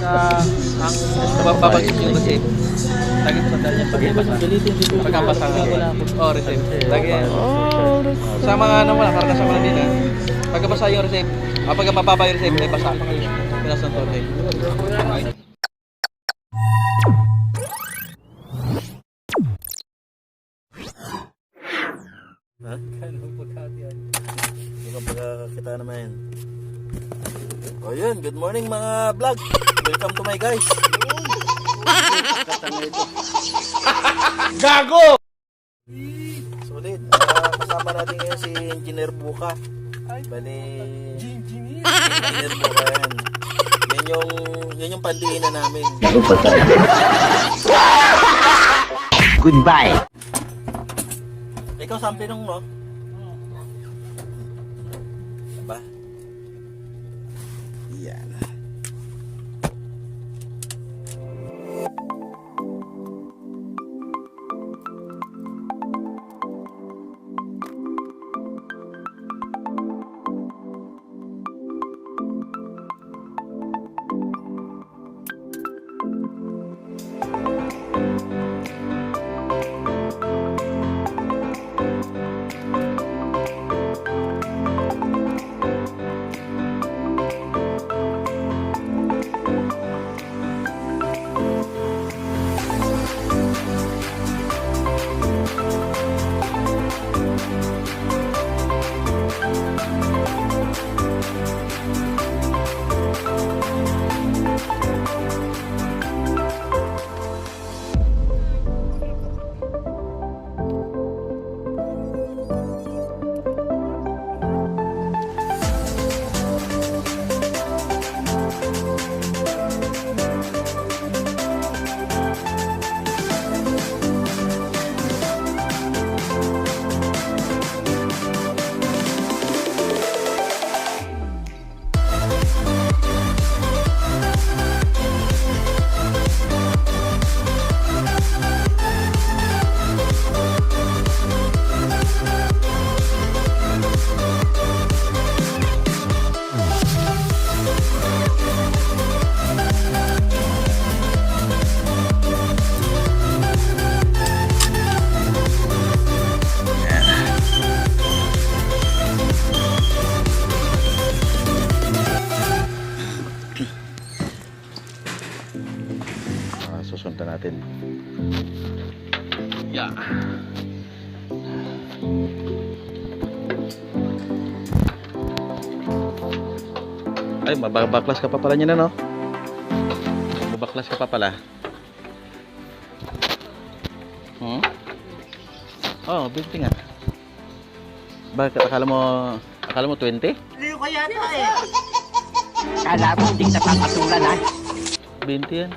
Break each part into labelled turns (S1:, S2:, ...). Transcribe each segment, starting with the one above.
S1: ang babagin yung receipt. Lagi mo tandaan yan pag-ibasa. Pagkabasa nga. Oo, receipt. Lagi yan. Sa mga ano mo lang, karanasan mo lang din ha. Pagkabasa yung receipt, pagka mababa yung receipt, may basa. Pinasang tote.
S2: Ha? Hindi ka pagkakita naman. O yun, good morning mga vlog. Welcome to my guys.
S1: Gago!
S2: Solid. Kasama natin ngayon si Engineer Buka. Bali, Engineer Buka yan. Yan yung pandiinan namin.
S3: Goodbye.
S2: Ikaw sampinong no? Ba? Yan. Susundan natin.
S1: Yeah.
S2: Ay, mababaklas ka pa pala niya na, no? Mababaklas ka pa pala. Oh, binti nga. Bakit akala mo 20?
S3: Liyo ka yata eh. Kala mo hindi sa papatulan ha?
S2: 20 yan.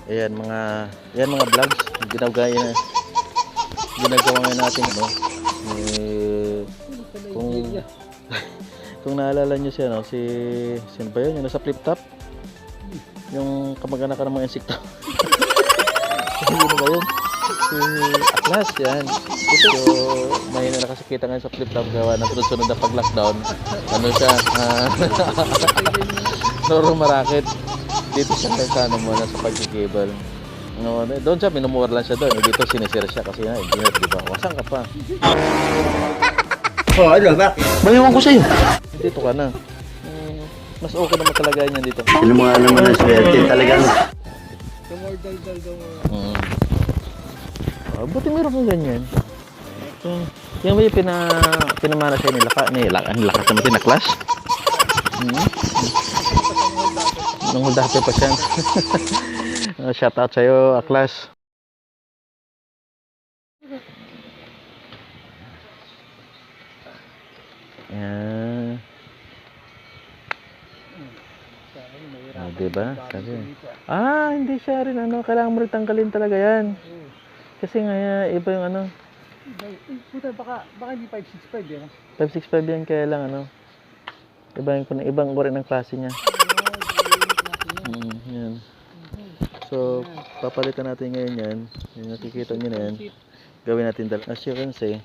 S2: Ayan mga vlogs ginagawa ngayon natin kung naalala nyo siya sino ba yun yung nasa flip top yung kamag-anak ka ng mga insekto. Sino ba yun? Si Atlas yan. So may nakasakita ngayon sa flip top gawa ng sunod na pag lockdown siya Noro Marakit. Dito siya sa muna sa pagkikibal. Doon siya, minumura lang siya doon. Dito sinisira siya kasi nga, engineer, di ba? Wasang ka pa.
S3: Oh, ano ba? Mayroon ko sa'yo.
S2: Dito ka na. Mas okay naman talaga yan dito.
S3: Sino mga naman ang swerte talagang.
S2: Buti meron kang ganyan. Yan ba yung pinamana siya ang lakas naman tinaklas? Nung dati pa siya. Shout out sa'yo, Aklas. Yan. Diba? Kasi, hindi siya rin kailangan mo rin tanggalin talaga yan. Kasi nga, iba yung
S4: Puta, baka hindi 565 yan.
S2: 565 yan, kaya lang ibang uri ng klase niya. Yan. So So, papalitan natin ngayon yan. Yung nakikita nyo na yan. Gawin natin as you can see,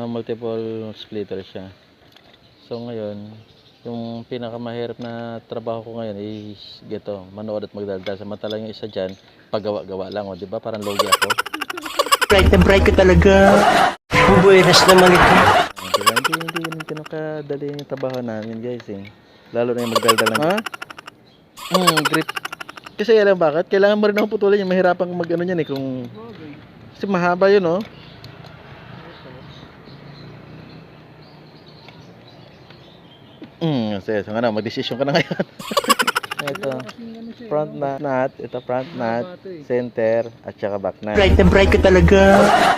S2: multiple splitter siya. So ngayon, yung pinakamahirap na trabaho ko ngayon is gito, manood at magdaldal. Samantalang yung isa dyan, paggawa-gawa lang, o, di ba? Parang logi ako.
S3: Bright na bright ka talaga. Bubuenas naman ito.
S2: Diba? Hindi yun pinakadali yung trabaho namin, guys, eh. Lalo na yung magdaldal lang. Ha? Grip. Kasi alam bakit? Kailangan mo rin akong putulin yung mahirapang mag-ano yan, eh. Kung... Kasi mahaba yun, oh. So ano, mag-decision ka na ngayon. Ito, front nut, ito front nut, center, at saka back nut.
S3: Bright na bright ka talaga.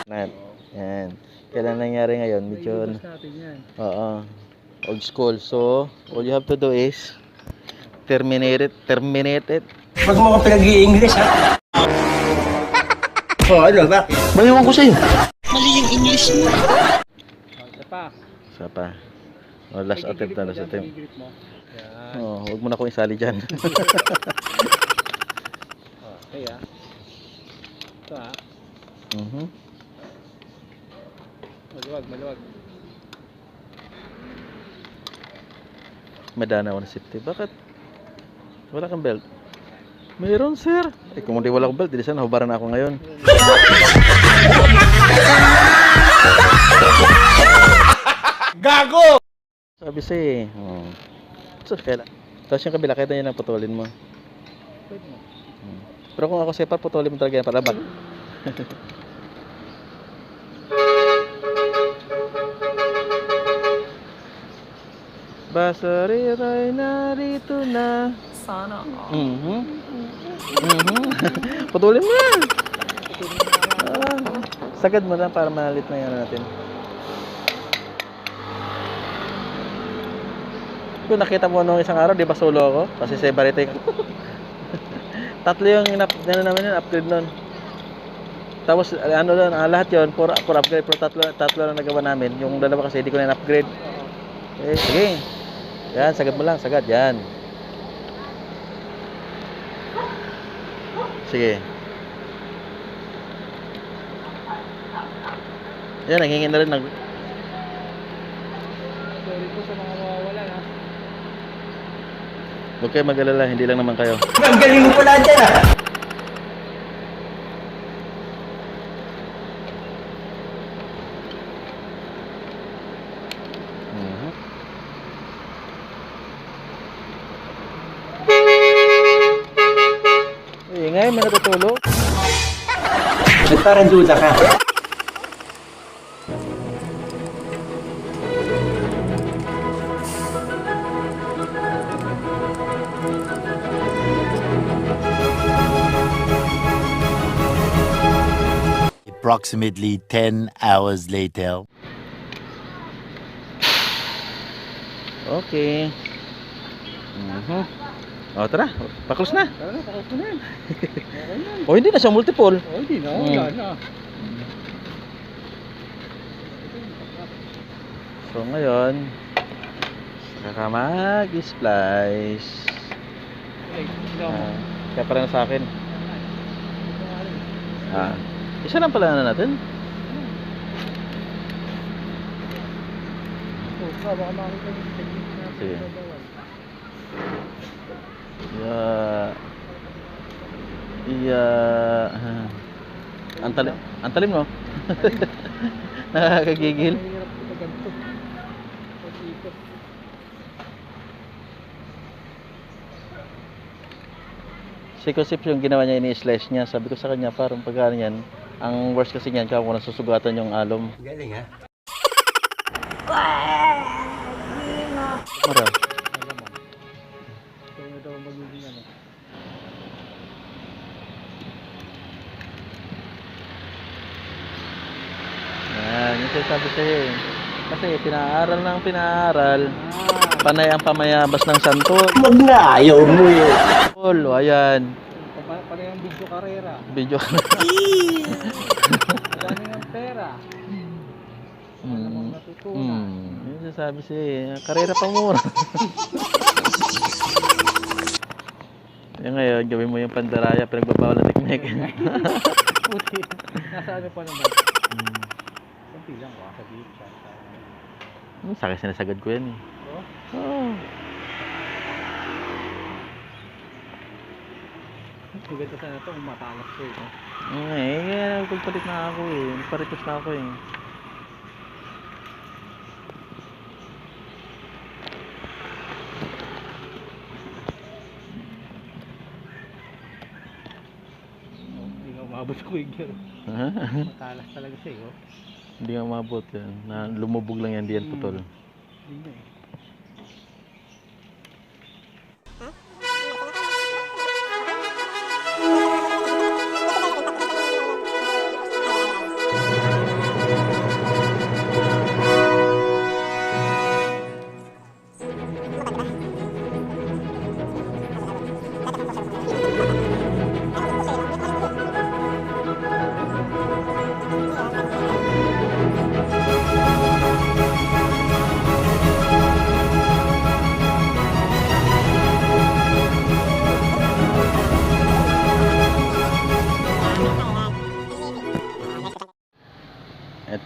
S2: Nut. Yan. Kailan nangyari ngayon? Medyo, oo, old school. So, all you have to do is terminate it.
S3: Huwag mo ka pinag-i-English, ha? Oh, ano ba? Mayroon ko sa'yo. Mali yung English mo.
S2: Isa pa. Oh, last attempt na, last attempt. Oh, huwag mo na akong isali dyan.
S4: Okay ah. Ito ah. Maluwag.
S2: Madana ako na safety. Bakit? Wala kang belt? Mayroon, sir. Eh, kung hindi wala akong belt, di sana hubaran na ako ngayon.
S1: Gago!
S2: Sabi siya eh. So, kailan? Tapos yung kabila, kaya na yan ang putulin mo. Pero kung ako separ, putulin mo talaga yan para bak. Basariray narito na. Sana. Putulin mo na. Sagad mo lang para malit na yan natin. Kung nakita mo nung isang araw, di ba solo ako? Kasi separate ko. Tatlo yung ano naman yun, upgrade nun. Tapos ano doon, lahat yun, for upgrade, pero tatlo lang nagawa namin. Yung dalawa kasi hindi ko na upgrade. Okay, sige. Yan, sagad mo lang, sagad, yan. Sige. Yan, nangingin na rin.
S4: Sorry po sa mga mawawala ha.
S2: Huwag kayo mag-alala, hindi lang naman kayo.
S3: Ang galing mo pala dyan, ha?
S2: Ingay, may natutulog.
S3: Parang duda ka.
S5: Approximately 10 hours later.
S2: Okay. O, tara. Paklos na.
S4: Tara na, pakos na yan.
S2: O, hindi na siya multiple.
S4: Oh, hindi na, wala na.
S2: So, ngayon, saka mag-splice. Kaya parang sa akin. Isa lang pala na natin.
S4: Baka makakita yung technique na
S2: Sige.
S4: pinagawa.
S2: Ang talim no? Nakakagigil.
S4: Mahirap ito ganito. Pag-ikot.
S2: Si Kusip yung ginawa niya, ini-slice niya. Sabi ko sa kanya, parang pagkaan yan, ang worst kasi niyan, kung nasusugatan yung alum.
S3: Galing, ha?
S2: Mara.
S4: So, ito ang magiging ano.
S2: Yan, yung sinasabi sa'yo eh. Kasi pinaaral ng pinaaral, panay ang pamayabas ng santol.
S3: Wag na, ayaw mo yun.
S2: O, ayan.
S4: Pag yung video karera.
S2: Video.
S4: Madami ng pera. Namang natutunan.
S2: Yung sinasabi sa'yo eh. Karera pa muna. Yung ngayon, gawin mo yung pandaraya, pinagbabawal na teknik.
S4: Puti. Nasa ano pa naman. Kunti lang ko. Sa beach.
S2: Sa akin sinasagad ko yan eh.
S4: Oh?
S2: Oh.
S4: Sigad ka sana ito kung matalas ko eh.
S2: Kaya nagpalit na ako eh. Nagparitos na ako eh.
S4: Hindi nga umabot ako yung gear. Matalas talaga siya eh. Oh.
S2: Hindi nga umabot yan. Lumubog lang yan, di yan putol.
S4: Hindi nga eh.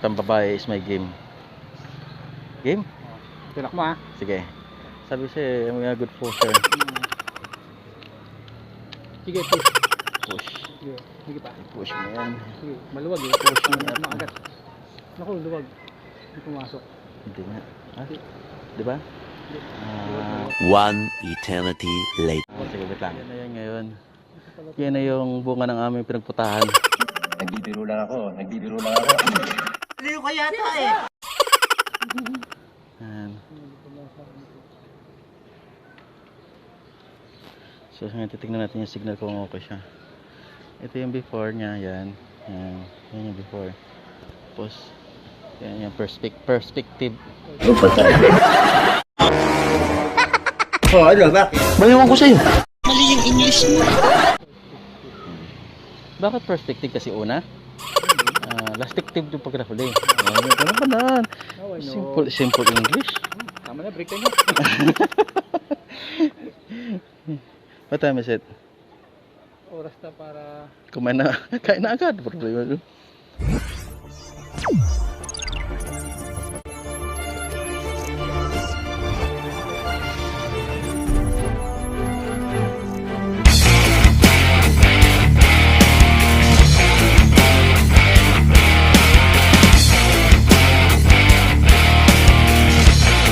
S2: Itong babae is my game. Game?
S4: Tulak mo ha.
S2: Sige. Sabi siya, may good pusher.
S4: Sige, push.
S2: Push.
S4: Sige, sige pa.
S2: Push mo yan.
S4: Sige, maluwag eh.
S2: Push mo yan.
S4: Makagat. Naku, luwag. Hindi pumasok.
S2: Hindi nga. Ah, di ba?
S5: One eternity later.
S2: Sige, wait lang. Yan na yan ngayon. Yan na yung bunga ng aming pinagputahan.
S6: Nagbibiro lang ako.
S3: Liyo ka yata eh.
S2: Yan. So, ngayon titignan natin yung signal kung okay siya. Ito yung before niya, yan. Yan, yan yung before. Tapos, yan yung perspective.
S6: Oh, ano ba?
S2: Maliwan ko sa'yo. Mali yung English mo. Bakit perspective kasi una? Lastictive yung pagkakuli. Ano ba na?
S4: Oh, I know.
S2: Simple English.
S4: Tama na, break tayo na.
S2: What time is it?
S4: Oras na para...
S2: Kumain na. Kain na agad. Problema.